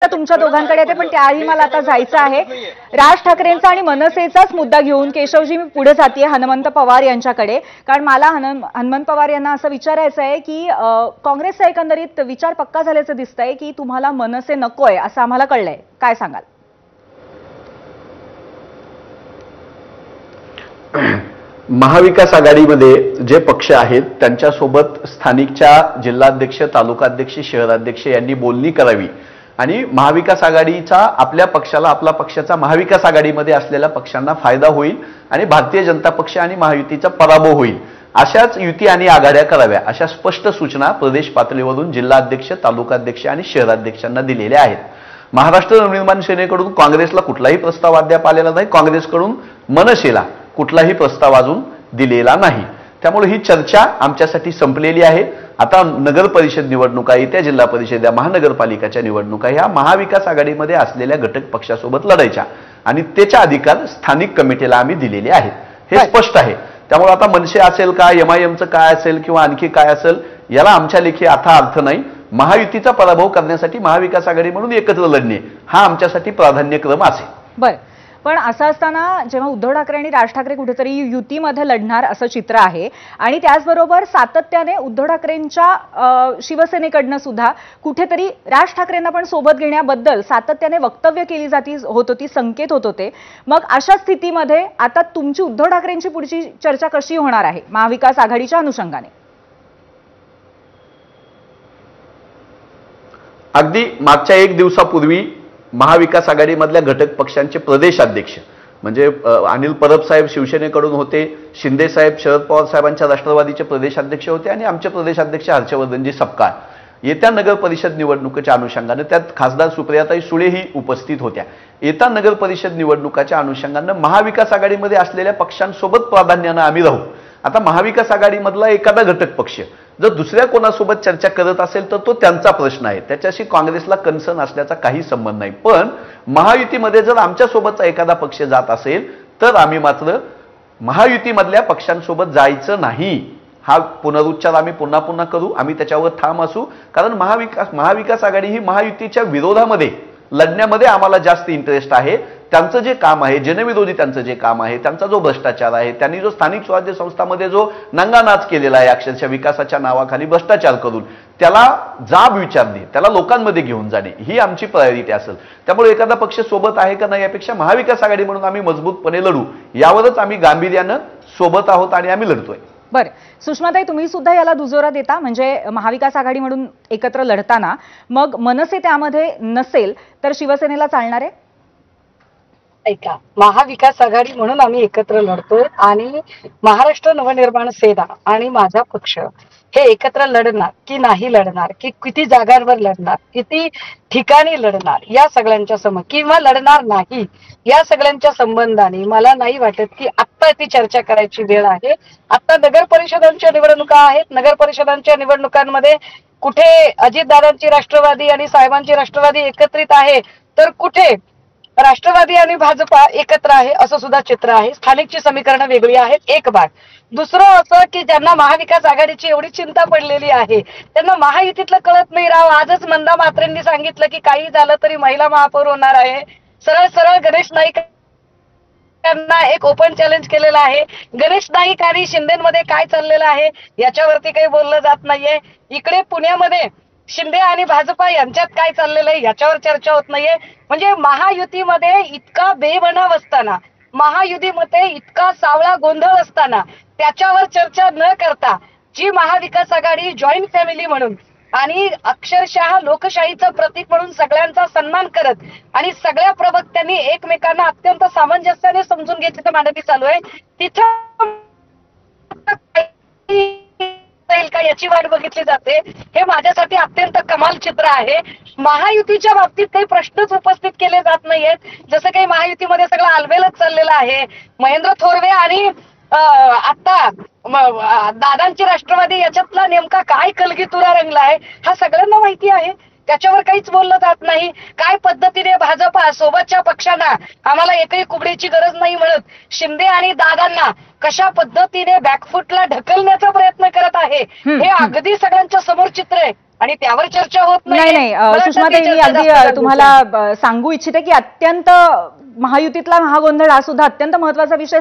तुमच्या दोघांकडे येते, पण त्याआधी मला आता जायचं आहे राज ठाकरेंचा आणि मनसेचाच मुद्दा घेऊन. केशवजी, मी पुढे जाते हनुमंत पवार यांच्याकडे, कारण मला हनुमंत पवार यांना असं विचारायचं आहे की काँग्रेसचा एकंदरीत विचार पक्का झाल्याचं दिसतंय की तुम्हाला मनसे नकोय असं आम्हाला कळलंय, काय सांगाल? महाविकास आघाडीमध्ये जे पक्ष आहेत त्यांच्यासोबत स्थानिकच्या जिल्हाध्यक्ष, तालुकाध्यक्ष, शहराध्यक्ष यांनी बोलणी करावी आणि महाविकास आघाडीचा आपल्या पक्षाला, आपला पक्षाचा महाविकास आघाडीमध्ये असलेल्या पक्षांना फायदा होईल आणि भारतीय जनता पक्ष आणि महायुतीचा पराभव होईल, अशाच युती आणि आघाड्या कराव्या, अशा स्पष्ट सूचना प्रदेश पातळीवरून जिल्हाध्यक्ष, तालुकाध्यक्ष आणि शहराध्यक्षांना दिलेल्या आहेत. महाराष्ट्र नवनिर्माण सेनेकडून काँग्रेसला कुठलाही प्रस्ताव अद्याप आलेला नाही, काँग्रेसकडून मनसेला कुठलाही प्रस्ताव अजून दिलेला नाही. त्यामुळे ही चर्चा आमच्यासाठी संपलेली आहे. आता नगर परिषद निवडणुका, येत्या जिल्हा परिषद, महानगरपालिकाच्या निवडणुका ह्या महाविकास आघाडीमध्ये असलेल्या घटक पक्षासोबत लढायच्या आणि त्याच्या अधिकार स्थानिक कमिटीला आम्ही दिलेले आहेत, हे स्पष्ट आहे. त्यामुळे आता मनसे असेल का, एमआयएमचं काय असेल किंवा आणखी काय असेल, याला आमच्या लेखी आता अर्थ नाही. महायुतीचा पराभव करण्यासाठी महाविकास आघाडी म्हणून एकत्र लढणे हा आमच्यासाठी प्राधान्यक्रम असेल. बरं, पण असं असताना जेव्हा उद्धव ठाकरे आणि राज ठाकरे कुठेतरी युतीमध्ये लढणार असं चित्र आहे आणि त्याचबरोबर सातत्याने उद्धव ठाकरेंच्या शिवसेनेकडनं सुद्धा कुठेतरी राज ठाकरेंना पण सोबत घेण्याबद्दल सातत्याने वक्तव्य केली होत होती, संकेत होत होते. मग अशा स्थितीमध्ये आता तुमची उद्धव ठाकरेंची पुढची चर्चा कशी होणार आहे महाविकास आघाडीच्या अनुषंगाने? अगदी मागच्या एक दिवसापूर्वी महाविकास आघाडीमधल्या घटक पक्षांचे प्रदेशाध्यक्ष म्हणजे अनिल परब साहेब शिवसेनेकडून होते, शिंदे साहेब शरद पवार साहेबांच्या राष्ट्रवादीचे प्रदेशाध्यक्ष होते आणि आमचे प्रदेशाध्यक्ष हर्षवर्धनजी सपकाळ येत्या नगर परिषद निवडणुकीच्या अनुषंगाने, त्यात खासदार सुप्रियाताई सुळेही उपस्थित होत्या. येत्या नगर परिषद निवडणुकाच्या अनुषंगाने महाविकास आघाडीमध्ये असलेल्या पक्षांसोबत प्राधान्याने आम्ही राहू. आता महाविकास आघाडीमधला एखादा घटक पक्ष जर दुसऱ्या कोणासोबत चर्चा करत असेल तर तो त्यांचा प्रश्न आहे, त्याच्याशी काँग्रेसला कन्सर्न असल्याचा काही संबंध नाही. पण महायुतीमध्ये जर आमच्यासोबतचा एखादा पक्ष जात असेल तर आम्ही मात्र महायुतीमधल्या पक्षांसोबत जायचं नाही, हा पुनरुच्चार आम्ही पुन्हा पुन्हा करू. आम्ही त्याच्यावर ठाम असू, कारण महाविकास आघाडी ही महायुतीच्या विरोधामध्ये लढण्यामध्ये आम्हाला जास्त इंटरेस्ट आहे. त्यांचं जे काम आहे, जनविरोधी त्यांचं जे काम आहे, त्यांचा जो भ्रष्टाचार आहे, त्यांनी जो स्थानिक स्वराज्य संस्थांमध्ये जो नंगानाच केलेला आहे अक्षरशः विकासाच्या नावाखाली भ्रष्टाचार करून, त्याला जाब विचारणे, त्याला लोकांमध्ये घेऊन जाणे ही आमची प्रायोरिटी असेल. त्यामुळे एखादा पक्ष सोबत आहे का नाही यापेक्षा महाविकास आघाडी म्हणून आम्ही मजबूतपणे लढू, यावरच आम्ही गांभीर्यानं सोबत आहोत आणि आम्ही लढतोय. बरं, सुषमाताई, तुम्ही सुद्धा याला दुजोरा देता, म्हणजे महाविकास आघाडी म्हणून एकत्र लढताना मग मनसे त्यामध्ये नसेल तर शिवसेनेला चालणार आहे? ऐका, महाविकास आघाडी म्हणून आम्ही एकत्र लढतोय आणि महाराष्ट्र नवनिर्माण सेना आणि माझा पक्ष हे एकत्र लढणार की नाही लढणार, की किती जागांवर लढणार, किती ठिकाणी लढणार, या सगळ्यांच्या किंवा लढणार नाही या सगळ्यांच्या संबंधाने मला नाही वाटत की आत्ता ती चर्चा करायची वेळ आहे. आता नगर परिषदांच्या निवडणुका आहेत. नगर परिषदांच्या निवडणुकांमध्ये कुठे अजितदादांची राष्ट्रवादी आणि साहेबांची राष्ट्रवादी एकत्रित आहे तर कुठे राष्ट्रवादी आणि भाजपा एकत्र आहे असं सुद्धा चित्र आहे. स्थानिकची समीकरणं वेगळी आहेत, एक भाग. दुसरं असं की ज्यांना महाविकास आघाडीची एवढी चिंता पडलेली आहे त्यांना महायुतीतलं कळत नाही राव. आजच मंदा म्हात्रेंनी सांगितलं की काही झालं तरी महिला महापौर होणार आहे. सरळ सरळ गणेश नाईक त्यांना एक ओपन चॅलेंज केलेलं आहे. गणेश नाईक आणि शिंदेमध्ये काय चाललेलं आहे याच्यावरती काही बोललं जात नाहीये. इकडे पुण्यामध्ये शिंदे आणि भाजपा यांच्यात काय चाललेलं आहे याच्यावर चर्चा होत नाहीये. म्हणजे महायुतीमध्ये इतका बेबनाव असताना, महायुतीमध्ये इतका सावळा गोंधळ असताना त्याच्यावर चर्चा न करता जी महाविकास आघाडी जॉईंट फॅमिली म्हणून आणि अक्षरशः लोकशाहीचं प्रतीक म्हणून सगळ्यांचा सन्मान करत आणि सगळ्या प्रवक्त्यांनी एकमेकांना अत्यंत सामंजस्याने समजून घेतली मांडणी चालू आहे, तिथं का याची वाट बघितली जाते, हे माझ्यासाठी अत्यंत कमाल चित्र आहे. महायुतीच्या बाबतीत काही प्रश्नच उपस्थित केले जात नाहीयेत. जसं काही महायुतीमध्ये सगळं आलबेलच चाललेलं आहे. महेंद्र थोरवे आणि आता दादांची राष्ट्रवादी याच्यातला नेमका काय कलगीतुरा रंगला आहे हा सगळ्यांना माहिती आहे. त्याच्यावर काहीच बोललं जात नाही. काय पद्धतीने भाजपा सोबतच्या पक्षांना आम्हाला एकही कुबडीची गरज नाही म्हणत शिंदे आणि दादांना कशा पद्धतीने बॅकफुटला ढकलण्याचा प्रयत्न करत आहे हे अगदी सगळ्यांच्या समोर चित्र आहे आणि त्यावर चर्चा होत नाही. सुषमाताई, मी अगदी तुम्हाला सांगू इच्छिते की अत्यंत महायुतीतला महागोंधळ हा सुद्धा अत्यंत महत्वाचा विषय